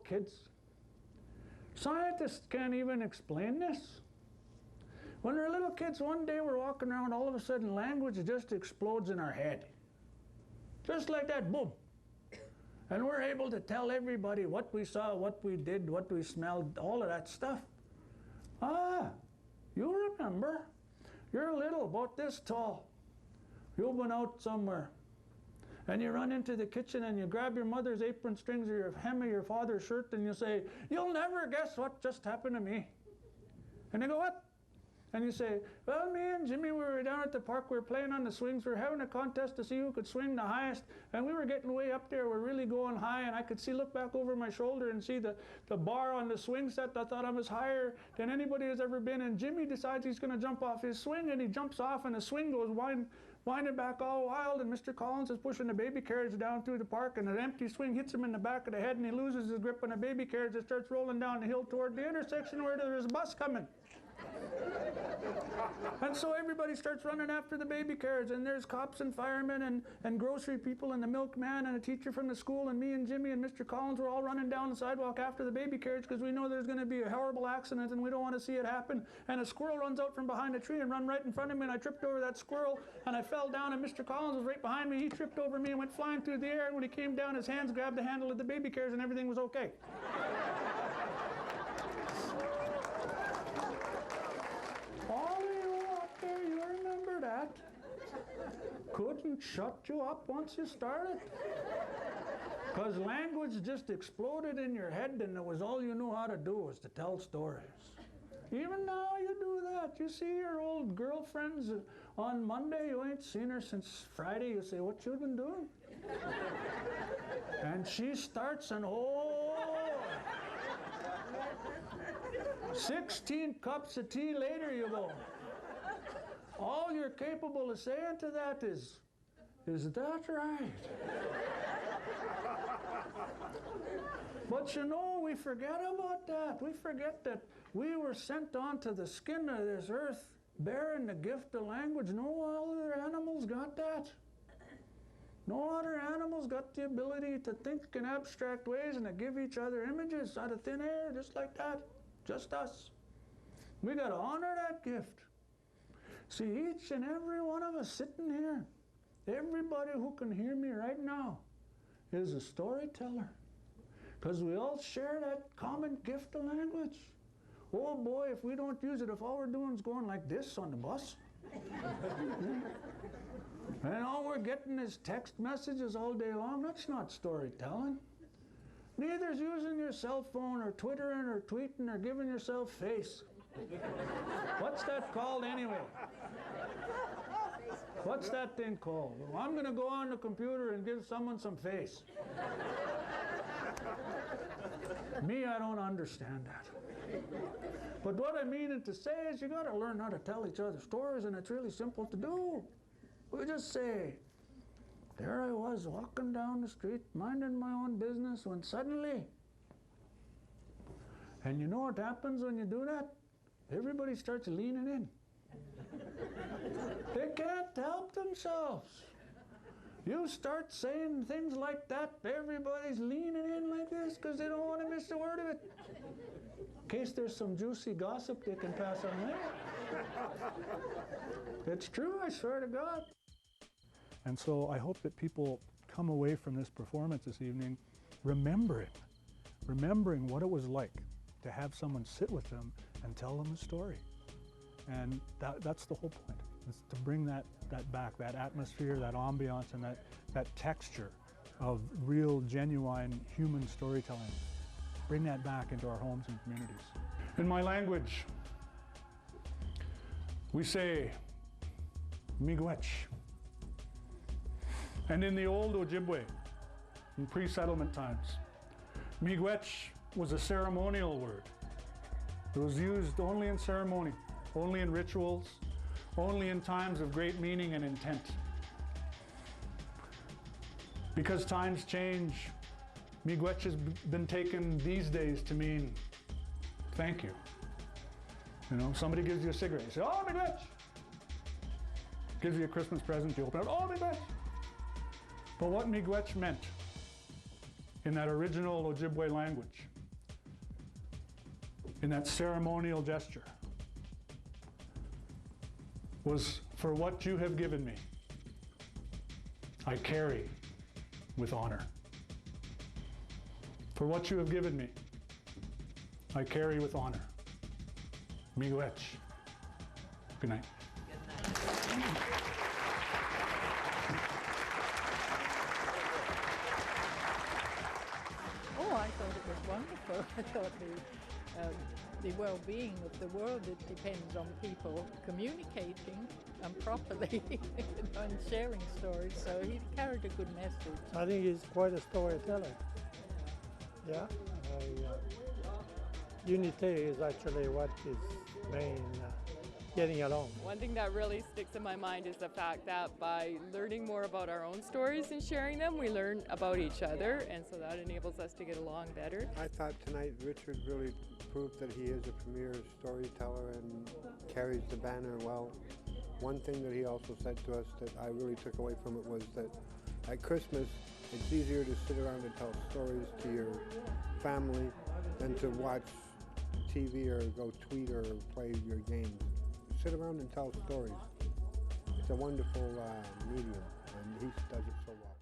kids. Scientists can't even explain this. When we're little kids, one day we're walking around, all of a sudden language just explodes in our head. Just like that, boom. And we're able to tell everybody what we saw, what we did, what we smelled, all of that stuff. Ah, you remember. You're little, about this tall. You've been out somewhere. And you run into the kitchen and you grab your mother's apron strings or your hem of your father's shirt and you say, "You'll never guess what just happened to me." And they go, "What?" And you say, "Well, me and Jimmy, we were down at the park, we were playing on the swings, we were having a contest to see who could swing the highest, and we were getting way up there, we're really going high, and I could look back over my shoulder and see the bar on the swing set. I thought I was higher than anybody has ever been, and Jimmy decides he's going to jump off his swing, and he jumps off, and the swing goes winding back all wild, and Mr. Collins is pushing the baby carriage down through the park, and an empty swing hits him in the back of the head, and he loses his grip on the baby carriage and starts rolling down the hill toward the intersection where there's a bus coming. And so everybody starts running after the baby carriage, and there's cops and firemen and grocery people and the milkman and a teacher from the school, and me and Jimmy and Mr. Collins were all running down the sidewalk after the baby carriage because we know there's going to be a horrible accident and we don't want to see it happen. And a squirrel runs out from behind a tree and ran right in front of me, and I tripped over that squirrel and I fell down, and Mr. Collins was right behind me. He tripped over me and went flying through the air, and when he came down, his hands grabbed the handle of the baby carriage and everything was okay. All of you out there, you remember that? Couldn't shut you up once you started. Because language just exploded in your head, and it was all you knew how to do was to tell stories. Even now you do that. You see your old girlfriends on Monday, you ain't seen her since Friday, you say, "What you been doing?" And she starts and 16 cups of tea later you go. All you're capable of saying to that is that right? But you know, we forget about that. We forget that we were sent onto the skin of this earth bearing the gift of language. No other animals got that. No other animals got the ability to think in abstract ways and to give each other images out of thin air, just like that. Just us. We got to honor that gift. See, each and every one of us sitting here, everybody who can hear me right now, is a storyteller. Because we all share that common gift of language. Oh boy, if we don't use it, if all we're doing is going like this on the bus, and all we're getting is text messages all day long, that's not storytelling. Neither is using your cell phone or Twittering or tweeting or giving yourself face. What's that called anyway? What's that thing called? Well, I'm going to go on the computer and give someone some face. Me, I don't understand that. But what I'm meaning to say is you got to learn how to tell each other stories, and it's really simple to do. We just say, there I was walking down the street, minding my own business, when suddenly, and you know what happens when you do that? Everybody starts leaning in. They can't help themselves. You start saying things like that, everybody's leaning in like this because they don't want to miss a word of it. In case there's some juicy gossip they can pass on later. It's true, I swear to God. And so I hope that people come away from this performance this evening remembering what it was like to have someone sit with them and tell them a story. And that's the whole point, is to bring that back, that atmosphere, that ambiance, and that texture of real, genuine human storytelling. Bring that back into our homes and communities. In my language, we say, miigwech. And in the old Ojibway, in pre-settlement times, miigwech was a ceremonial word. It was used only in ceremony, only in rituals, only in times of great meaning and intent. Because times change, miigwech has been taken these days to mean thank you. You know, somebody gives you a cigarette, you say, "Oh, miigwech." Gives you a Christmas present, you open it, "Oh, miigwech." But what miigwech meant in that original Ojibway language in that ceremonial gesture was, for what you have given me, I carry with honor. For what you have given me, I carry with honor. Miigwech. Good night. Oh, I thought it was wonderful. I thought the well-being of the world, it depends on people communicating and properly and sharing stories, so he carried a good message. I think he's quite a storyteller. Yeah. Unity is actually what is main getting along. One thing that really sticks in my mind is the fact that by learning more about our own stories and sharing them, we learn about each other, and so that enables us to get along better. I thought tonight Richard really proved that he is a premier storyteller and carries the banner well. One thing that he also said to us that I really took away from it was that at Christmas, it's easier to sit around and tell stories to your family than to watch TV or go tweet or play your games. Sit around and tell stories. It's a wonderful medium, and he does it so well.